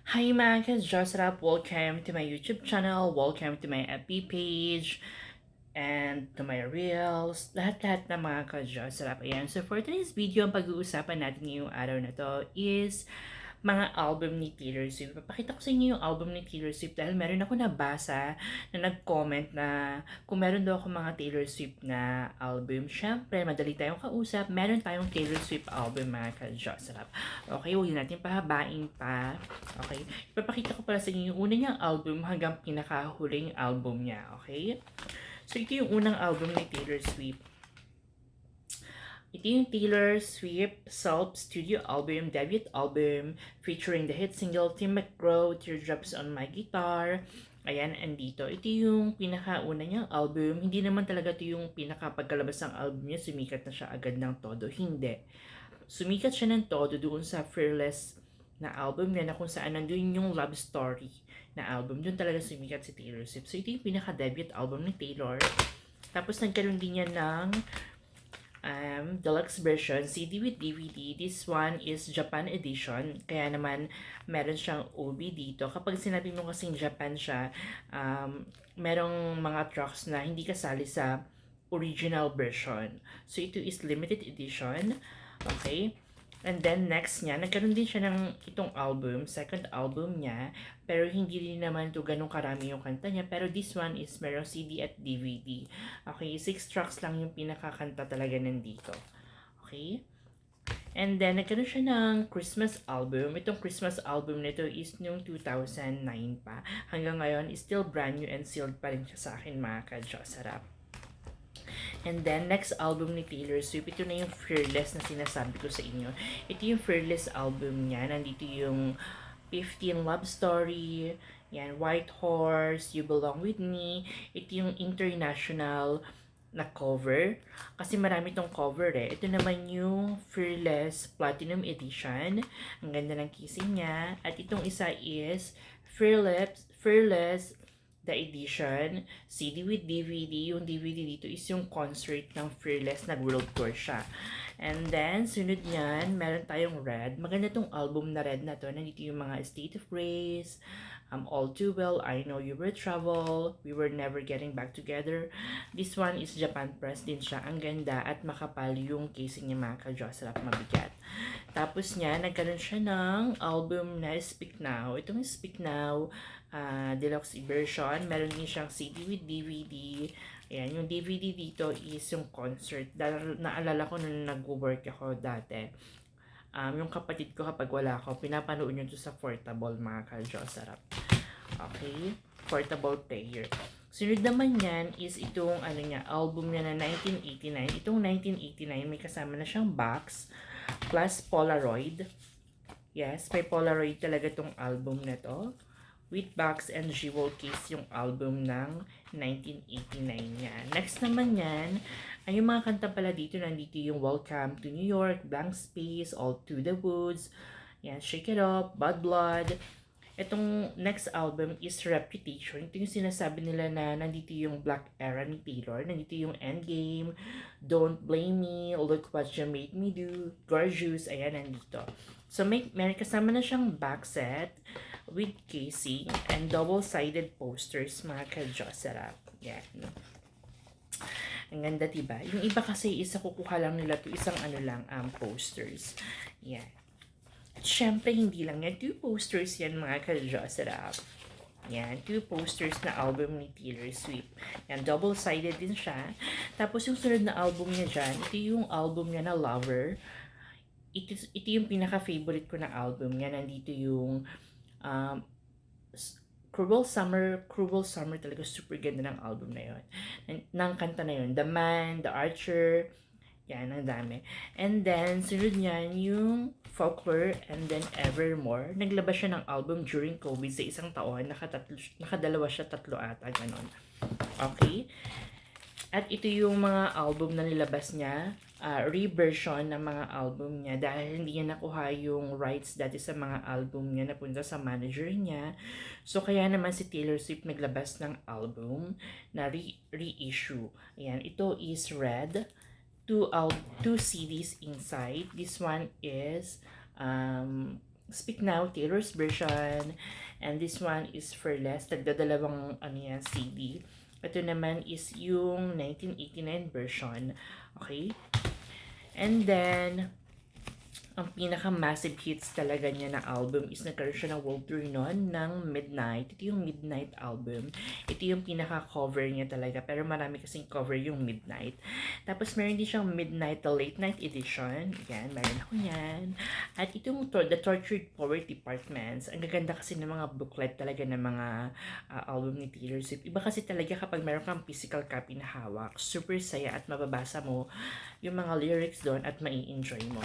Hi mga ka-Josrap! Welcome to my YouTube channel, welcome to my FB page, and to my reels, lahat-lahat ng mga ka-Josrap. Ayan, so for today's video, ang pag-uusapan natin ngayong araw na to is mga album ni Taylor Swift. Papakita ko sa inyo yung album ni Taylor Swift dahil meron ako nabasa na nag-comment na kung meron daw ako mga Taylor Swift na album. Syempre, madali tayong kausap. Meron tayong Taylor Swift album mga ka-Josrap. Okay, huwag natin pahabain pa. Okay, ipapakita ko pala sa inyo yung una niyang album hanggang pinakahuling album niya. Okay? So, ito yung unang album ni Taylor Swift. Ito yung Taylor Swift self-studio album, debut album, featuring the hit single Tim McGraw, Teardrops on My Guitar. Ayan, andito. Ito yung pinakauna niyang album. Hindi naman talaga ito yung pinakapagkalabas ng album niya, sumikat na siya agad ng todo. Hindi. Sumikat siya ng todo doon sa Fearless na album niya na kung saan nandun yung love story na album. Doon talaga sumikat si Taylor Swift. So, ito yung pinaka-debut album ni Taylor. Tapos, nagkaroon din niya ng deluxe version, CD with DVD. This one is Japan edition. Kaya naman, meron siyang OB dito. Kapag sinabi mo kasing Japan siya, merong mga tracks na hindi kasali sa original version. So, ito is limited edition. Okay? And then, next niya, nagkaroon din siya ng itong album, second album niya. Pero hindi rin naman ito ganun karami yung kanta niya. Pero this one is merong CD at DVD. Okay, 6 tracks lang yung pinakakanta talaga nandito. Okay? And then, nagkaroon siya ng Christmas album. Itong Christmas album nito is noong 2009 pa. Hanggang ngayon, is still brand new and sealed pa rin siya sa akin mga ka-Josarap. And then, next album ni Taylor Swift, ito na yung Fearless na sinasabi ko sa inyo. Ito yung Fearless album niya. Nandito yung 15 Love Story, yan, White Horse, You Belong With Me. Ito yung international na cover. Kasi marami tong cover eh. Ito naman yung Fearless Platinum Edition. Ang ganda ng kissing niya. At itong isa is Fearless the edition, CD with DVD. Yung DVD dito is yung concert ng Fearless, nag-world tour siya. And then, sunod niyan, meron tayong Red. Maganda tong album na Red na to. Nandito yung mga State of Grace, All Too Well, I Know You Were Trouble, We Were Never Getting Back Together. This one is Japan press din siya. Ang ganda at makapal yung casing niya mga ka-Jocelyn, mabigat. Tapos niya, nagkaroon siya ng album na Speak Now. Itong Speak Now, deluxe version. Meron din siyang CD with DVD. Ayan, yung DVD dito is yung concert. Dahil naalala ko nung nag-work ako dati. Yung kapatid ko kapag wala ako, pinapanood nyo to sa portable mga ka-Josarap. Okay? Portable player. Sunod naman yan is itong album niya na 1989. Itong 1989 may kasama na siyang box plus Polaroid. Yes, may Polaroid talaga tong album na to. With box and jewel case yung album ng 1989 niya. Next naman yan, ay yung mga kanta pala dito, nandito yung Welcome to New York, Blank Space, All to the Woods, yan, Shake It Up, Bad Blood. Itong next album is Reputation. Ito yung sinasabi nila na nandito yung Black Era ni Taylor. Nandito yung Endgame, Don't Blame Me, Look What You Made Me Do, Gorgeous, ayan, nandito. So, may kasama na siyang box set with casing and double-sided posters, mga ka-Jocelyn. Yan. Ang ganda, diba? Yung iba kasi isa kukuha lang nila to isang posters. Yan. At syempre, hindi lang yan. 2 posters yan, mga ka-Jocelyn. Yan, 2 posters na album ni Taylor Swift. Yan, double-sided din siya. Tapos yung sunod na album niya dyan, ito yung album niya na Lover. Ito yung pinaka-favorite ko na album niya. Nandito yung Cruel Summer talaga, super ganda ng album na yun. Ng kanta na yun, The Man, The Archer, yan, ang dami. And then, sunod niyan yung Folklore and then Evermore. Naglabas siya ng album during COVID sa isang taon. Nakadalawa siya, 3 ata, ganon. Okay? At ito yung mga album na nilabas niya, re-version ng mga album niya dahil hindi niya nakuha yung rights dati sa mga album niya, napunta sa manager niya. So, kaya naman si Taylor Swift naglabas ng album na reissue. Ayan, ito is Red. 2 CDs inside. This one is Speak Now, Taylor's version. And this one is for less. Tagdadalawang ano yan, CD. Ito naman is yung 1989 version. Okay? And then, ang pinaka-massive hits talaga niya na album is nagkaroon siya ng world tour noon ng Midnight. Ito yung Midnight album. Ito yung pinaka-cover niya talaga. Pero marami kasing cover yung Midnight. Tapos meron din siyang Midnight, the Late Night Edition. Yan, meron ako yan. At ito yung The Tortured Power Departments. Ang gaganda kasi ng mga booklet talaga ng mga album ni Taylor Swift. Iba kasi talaga kapag meron kang physical copy na hawak. Super saya at mababasa mo yung mga lyrics doon at mai-enjoy mo.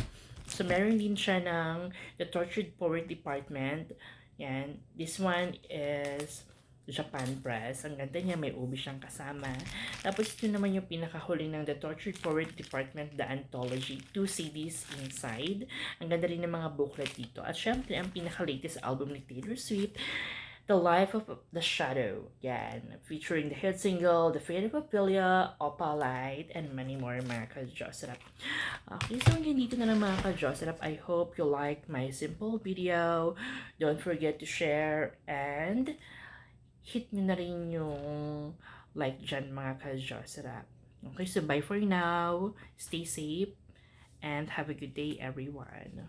So, meron din siya ng The Tortured Power Department. Yan. This one is Japan Press. Ang ganda niya, may ubi siyang kasama. Tapos ito naman yung pinakahuling ng The Tortured Power Department, The Anthology. 2 CDs inside. Ang ganda rin ng mga booklet dito. At syempre, ang pinaka-latest album ni Taylor Swift, The Life of the Shadow. Yan. Featuring the hit single, The Fate of Ophelia, Opalite, and many more, mga ka-Jocerap. Okay, so hanggang dito na lang mga ka-Jocerap. I hope you like my simple video. Don't forget to share and hit nyo na rin yung like dyan mga ka-Jocerap. Okay, so bye for now. Stay safe and have a good day everyone.